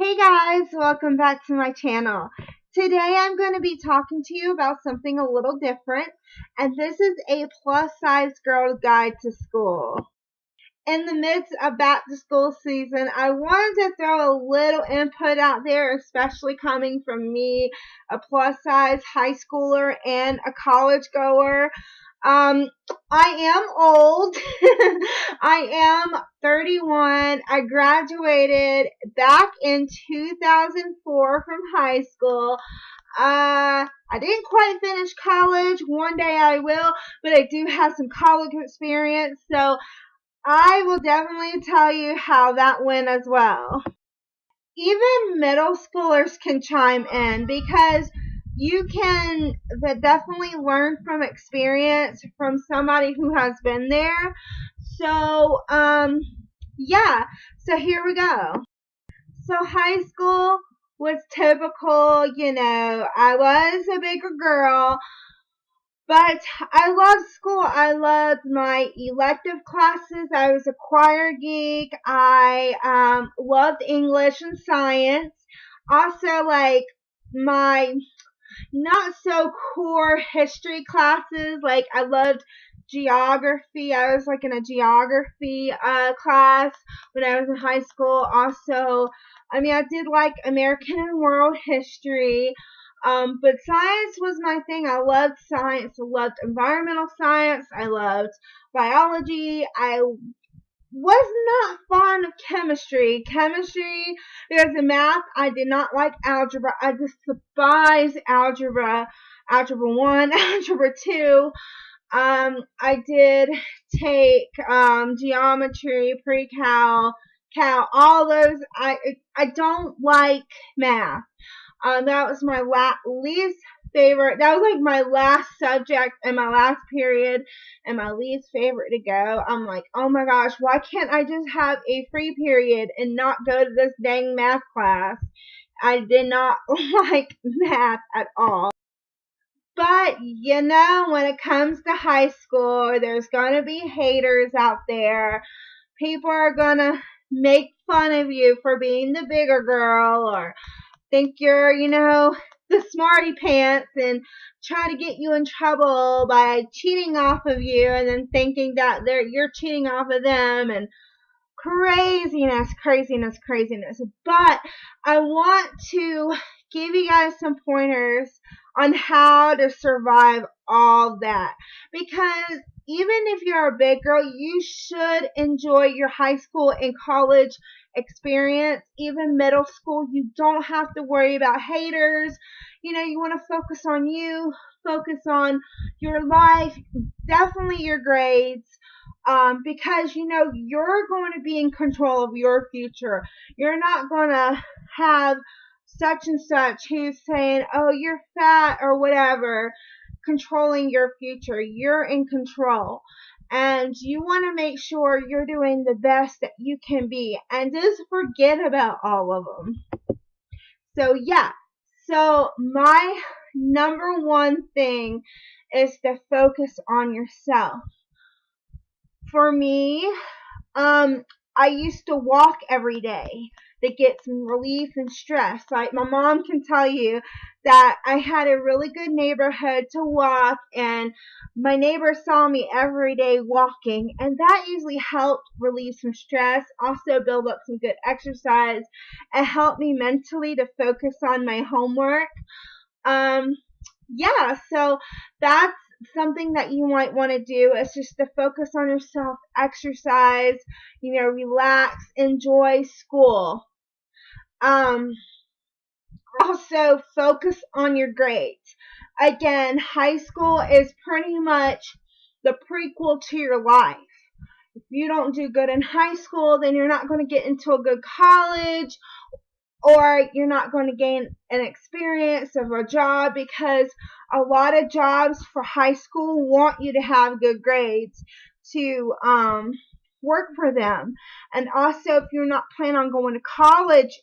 Hey guys, welcome back to my channel. Today I'm going to be talking to you about something a little different, and this is a plus size girl guide to school. In the midst of back to school season, I wanted to throw a little input out there, especially coming from me, a plus size high schooler and a college goer. I am old. I am 31. I graduated back in 2004 from high school. I didn't quite finish college. One day I will, but I do have some college experience, so I will definitely tell you how that went as well. Even middle schoolers can chime in because you can definitely learn from experience from somebody who has been there. So, yeah, so here we go. So high school was typical, I was a bigger girl, but I loved school. I loved my elective classes. I was a choir geek. I loved English and science. Also, like my not so core history classes. Like I loved geography. I was like in a geography class when I was in high school. Also, I did like American and world history. But science was my thing. I loved science. I loved environmental science. I loved biology. I was not fond of chemistry. Because in math, I did not like algebra. I just despised algebra. Algebra 1, algebra 2. I did take geometry, pre-cal, all those. I don't like math. That was my least favorite. That was like my last subject in my last period and my least favorite to go. I'm like, oh my gosh, why can't I just have a free period and not go to this dang math class? I did not like math at all. But, when it comes to high school, there's going to be haters out there. People are going to make fun of you for being the bigger girl or think you're, the smarty pants and try to get you in trouble by cheating off of you and then thinking that you're cheating off of them and craziness. But I want to give you guys some pointers on how to survive all that. Because even if you're a big girl, you should enjoy your high school and college experience. Even middle school, you don't have to worry about haters. You want to focus on you, focus on your life, definitely your grades. Because you're going to be in control of your future. You're not going to have such and such who's saying, oh, you're fat or whatever, controlling your future. You're in control. And you want to make sure you're doing the best that you can be. And just forget about all of them. So, yeah. So, my number one thing is to focus on yourself. For me, I used to walk every day to get some relief and stress. Like my mom can tell you that I had a really good neighborhood to walk, and my neighbors saw me every day walking, and that usually helped relieve some stress, also build up some good exercise, and help me mentally to focus on my homework. Yeah, so that's something that you might want to do is just to focus on yourself, exercise, relax, enjoy school. Also focus on your grades. Again, high school is pretty much the prequel to your life. If you don't do good in high school, then you're not going to get into a good college, or you're not going to gain an experience of a job, because a lot of jobs for high school want you to have good grades to work for them. And also, if you're not planning on going to college,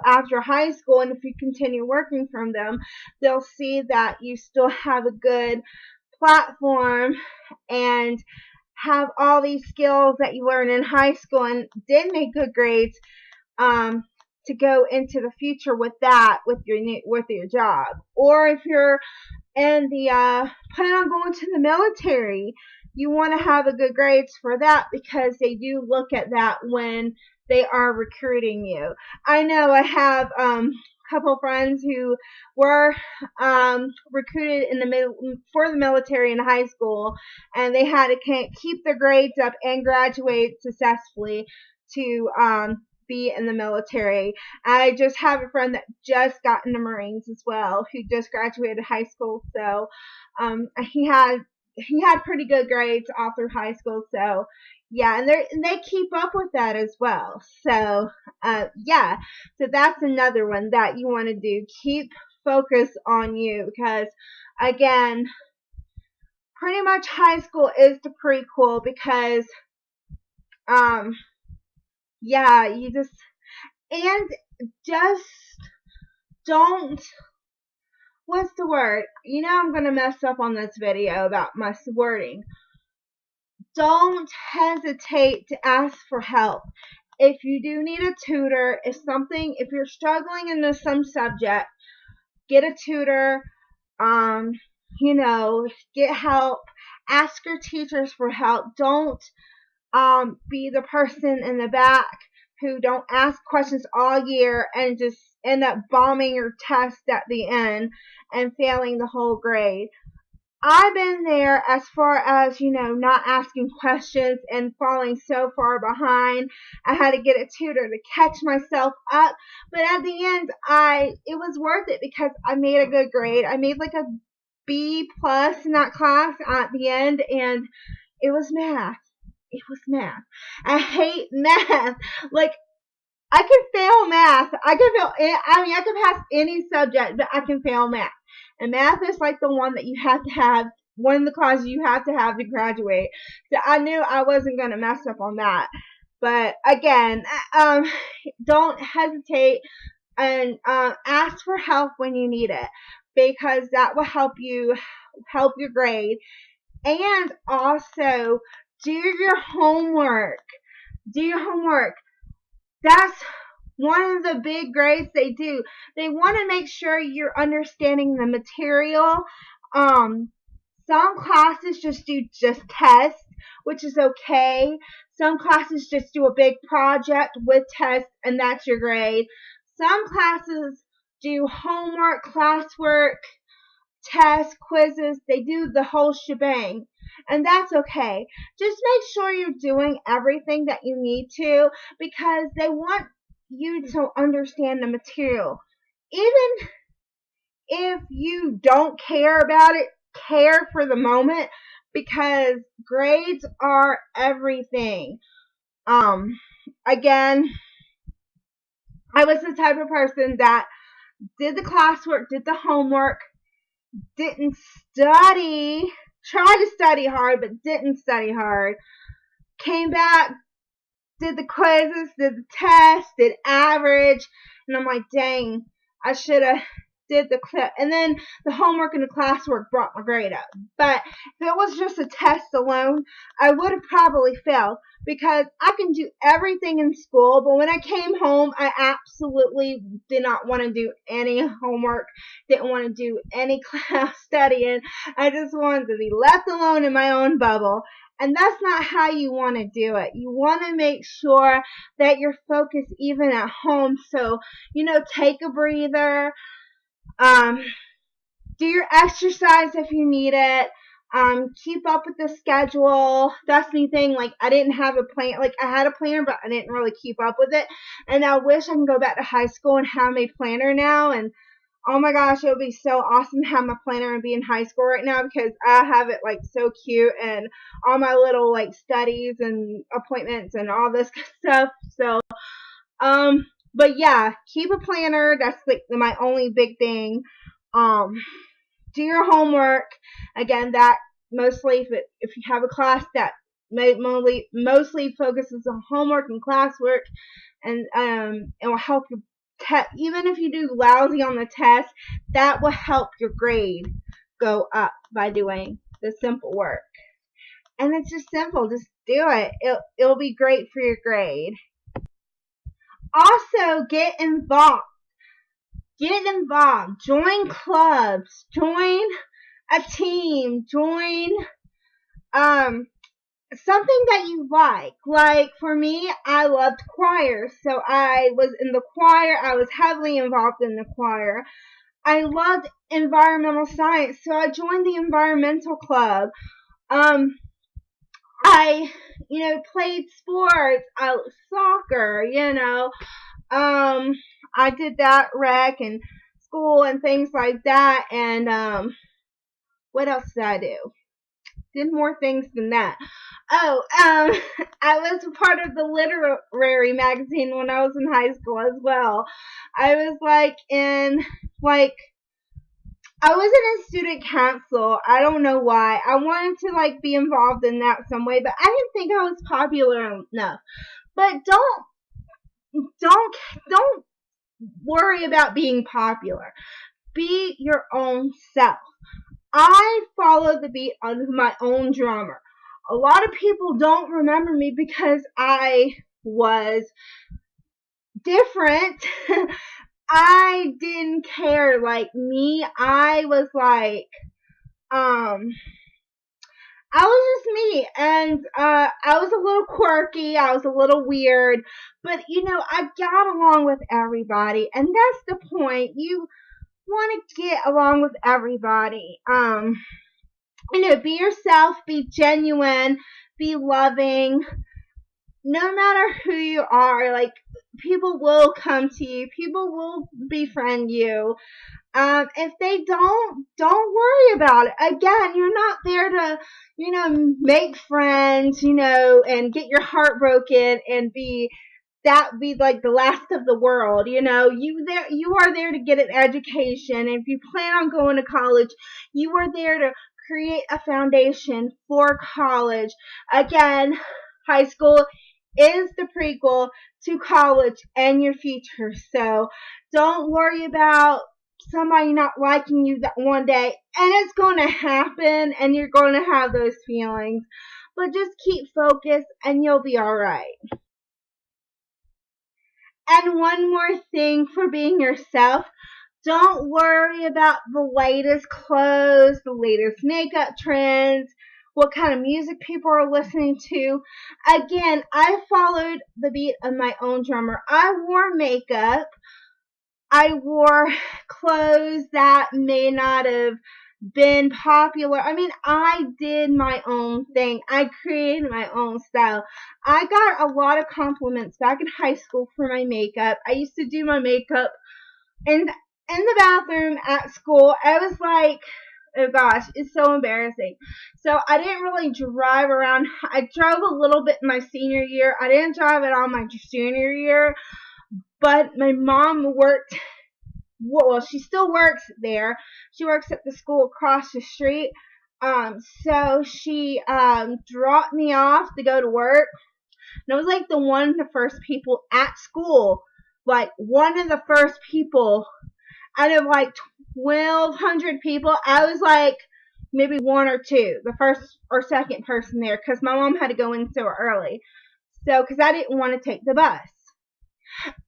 after high school, and if you continue working from them, they'll see that you still have a good platform and have all these skills that you learned in high school and did make good grades to go into the future with that, with your job. Or if you're in the plan on going to the military, you want to have a good grades for that, because they do look at that when they are recruiting you. I know I have couple friends who were recruited for the military in high school, and they had to keep their grades up and graduate successfully to be in the military. I just have a friend that just got in the Marines as well, who just graduated high school. So he had pretty good grades all through high school. So yeah, and they keep up with that as well. So yeah, so that's another one that you want to do. Keep focus on you, because again, pretty much high school is the prequel, because yeah, you just don't, what's the word? You know, I'm gonna mess up on this video about my wording. Don't hesitate to ask for help. If you do need a tutor, if you're struggling in some subject, get a tutor, you know, get help, ask your teachers for help. Don't be the person in the back who don't ask questions all year and just end up bombing your test at the end and failing the whole grade. I've been there, as far as, you know, not asking questions and falling so far behind. I had to get a tutor to catch myself up, but at the end, it was worth it, because I made a good grade. I made like a B+ in that class at the end, and it was math. It was math. I hate math. Like, I can fail math. I can pass any subject, but I can fail math. And math is like the one that you have to have, one of the classes you have to graduate. So I knew I wasn't going to mess up on that. But again, don't hesitate, and ask for help when you need it, because that will help your grade. And also, do your homework. Do your homework. That's one of the big grades they do. They want to make sure you're understanding the material. Some classes just do tests, which is okay. Some classes just do a big project with tests, and that's your grade. Some classes do homework, classwork, tests, quizzes. They do the whole shebang, and that's okay. Just make sure you're doing everything that you need to, because they want you to understand the material. Even if you don't care about it, care for the moment, because grades are everything. Again, I was the type of person that did the classwork, did the homework, didn't study, tried to study hard, but didn't study hard. Came back, did the quizzes, did the tests, did average, and I'm like, dang, I should have did the clip. And then the homework and the classwork brought my grade up. But if it was just a test alone, I would have probably failed, because I can do everything in school, but when I came home, I absolutely did not want to do any homework, didn't want to do any class studying. I just wanted to be left alone in my own bubble. And that's not how you want to do it. You want to make sure that you're focused even at home. So, you know, take a breather. Do your exercise if you need it. Keep up with the schedule. That's the thing. Like, I didn't have a plan. Like, I had a planner, but I didn't really keep up with it. And I wish I can go back to high school and have my planner now. And oh my gosh, it would be so awesome to have my planner and be in high school right now, because I have it like so cute, and all my little like studies and appointments and all this stuff. So, but yeah, keep a planner. That's like my only big thing. Do your homework. Again, that mostly if you have a class that mostly focuses on homework and classwork, and it will help you. Even if you do lousy on the test, that will help your grade go up by doing the simple work. And it's just simple. Just do it. It'll be great for your grade. Also, get involved. Get involved. Join clubs. Join a team. Join something that you like. Like for me, I loved choir, so I was in the choir. I was heavily involved in the choir. I loved environmental science, so I joined the environmental club. I, played sports, soccer, I did that rec and school and things like that. And what else did I do? Did more things than that. Oh, I was part of the literary magazine when I was in high school as well. I was I was in a student council. I don't know why. I wanted to be involved in that some way, but I didn't think I was popular enough. But don't worry about being popular. Be your own self. I follow the beat of my own drummer. A lot of people don't remember me because I was different. I didn't care. Like me, I was just me, and I was a little quirky, I was a little weird, but I got along with everybody, and that's the point. You want to get along with everybody. Be yourself, be genuine, be loving. No matter who you are, people will come to you, people will befriend you. If they don't worry about it. Again, you're not there to, make friends, and get your heart broken and be like the last of the world. You are there to get an education. If you plan on going to college, you are there to create a foundation for college. Again, high school is the prequel to college and your future. So don't worry about somebody not liking you that one day, and it's going to happen, and you're going to have those feelings, but just keep focused and you'll be all right. And one more thing for being yourself, don't worry about the latest clothes, the latest makeup trends, what kind of music people are listening to. Again, I followed the beat of my own drummer. I wore makeup. I wore clothes that may not have been popular. I mean, I did my own thing. I created my own style. I got a lot of compliments back in high school for my makeup. I used to do my makeup in the bathroom at school. I was like, oh gosh, it's so embarrassing. So I didn't really drive around. I drove a little bit my senior year. I didn't drive it all my junior year. But my mom worked, well, she still works there. She works at the school across the street. So she dropped me off to go to work. And I was like one of the first people at school. Like one of the first people out of 1,200 people. I was like maybe one or two, the first or second person there, because my mom had to go in so early. So, because I didn't want to take the bus.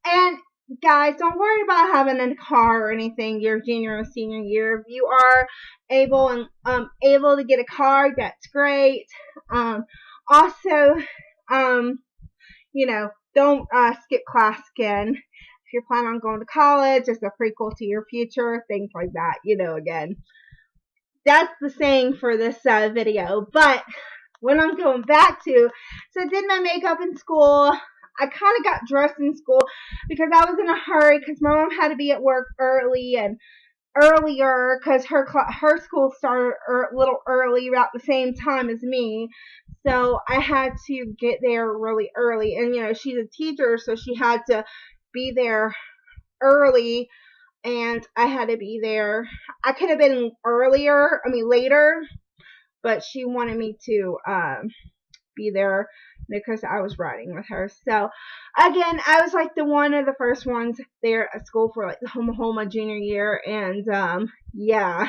And guys, don't worry about having a car or anything your junior or senior year. If you are able to get a car, that's great. Also, don't skip class again. If you're planning on going to college, it's a prequel to your future, things like that. Again, that's the saying for this video. But when I'm going back to, so I did my makeup in school. I kind of got dressed in school because I was in a hurry because my mom had to be at work early and earlier because her school started a little early about the same time as me. So I had to get there really early. And, she's a teacher, so she had to be there early. And I had to be there. I could have been later, but she wanted me to be there because I was riding with her. So again, I was like one of the first ones there at school for the whole my junior year. And yeah,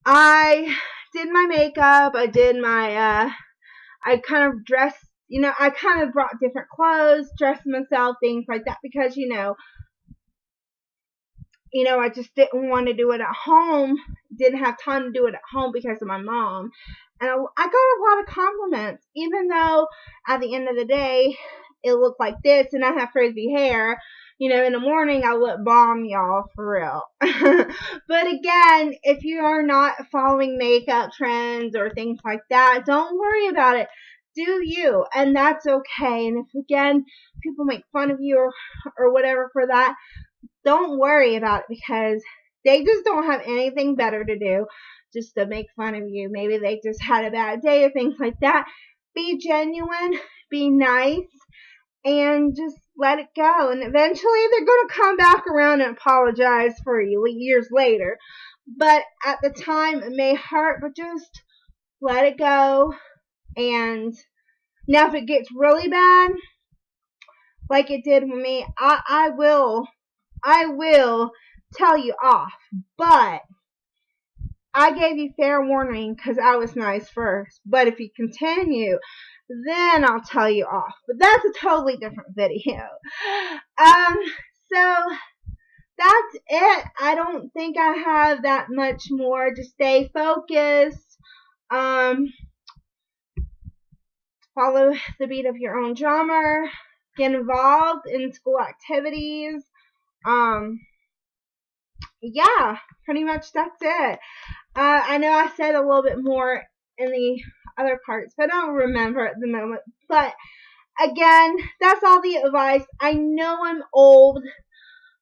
I did my makeup. I did my I kind of dressed I kind of brought different clothes, dressed myself, things like that, because, I just didn't want to do it at home, didn't have time to do it at home because of my mom. And I got a lot of compliments, even though at the end of the day, it looked like this and I have frizzy hair. In the morning I look bomb, y'all, for real. But again, if you are not following makeup trends or things like that, don't worry about it. Do you, and that's okay. And if again people make fun of you or whatever for that, don't worry about it, because they just don't have anything better to do just to make fun of you. Maybe they just had a bad day or things like that. Be genuine, be nice, and just let it go. And eventually they're going to come back around and apologize for you years later. But at the time, it may hurt, but just let it go. And now if it gets really bad, like it did with me, I will tell you off. But I gave you fair warning because I was nice first. But if you continue, then I'll tell you off. But that's a totally different video. So that's it. I don't think I have that much more. Just stay focused. Follow the beat of your own drummer. Get involved in school activities. Yeah, pretty much that's it. I know I said a little bit more in the other parts, but I don't remember at the moment. But again, that's all the advice. I know I'm old.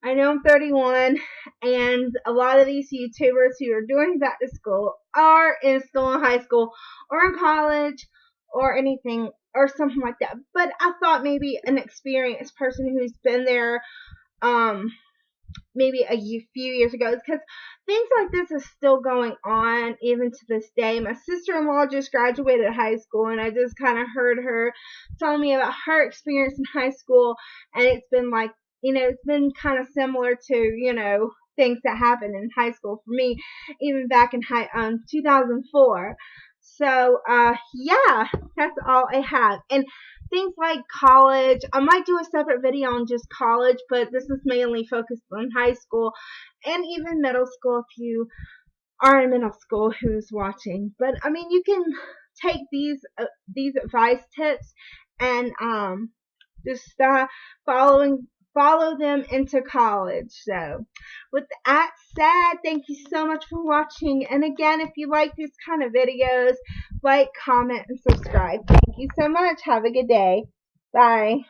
I know I'm 31, and a lot of these YouTubers who are doing back to school are still in high school or in college or anything or something like that. But I thought maybe an experienced person who's been there maybe a few years ago, because things like this is still going on even to this day. My sister-in-law just graduated high school, and I just kind of heard her telling me about her experience in high school, and it's been like, it's been kind of similar to, things that happened in high school for me, even back in 2004. So, yeah, that's all I have. And things like college, I might do a separate video on just college, but this is mainly focused on high school and even middle school if you are in middle school who's watching. But, you can take these advice tips and just follow them into college. So with that said, thank you so much for watching. And again, if you like these kind of videos, like, comment, and subscribe. Thank you so much. Have a good day. Bye.